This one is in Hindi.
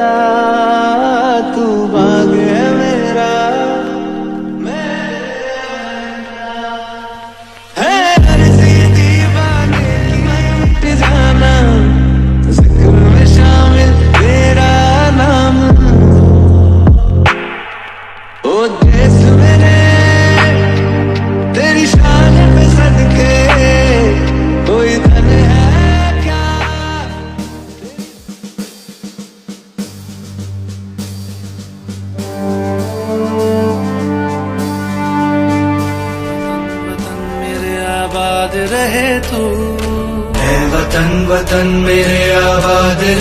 रहना, तू बाग है मेरा, है अर्ज़ी दीवाने की मिट जाना, जिक्र में शामिल तेरा नाम। ओ देश मेरे तेरी शान पे सदके कोई धन है क्या। वतन मेरे आबाद रहे तू, है वतन वतन मेरे आबाद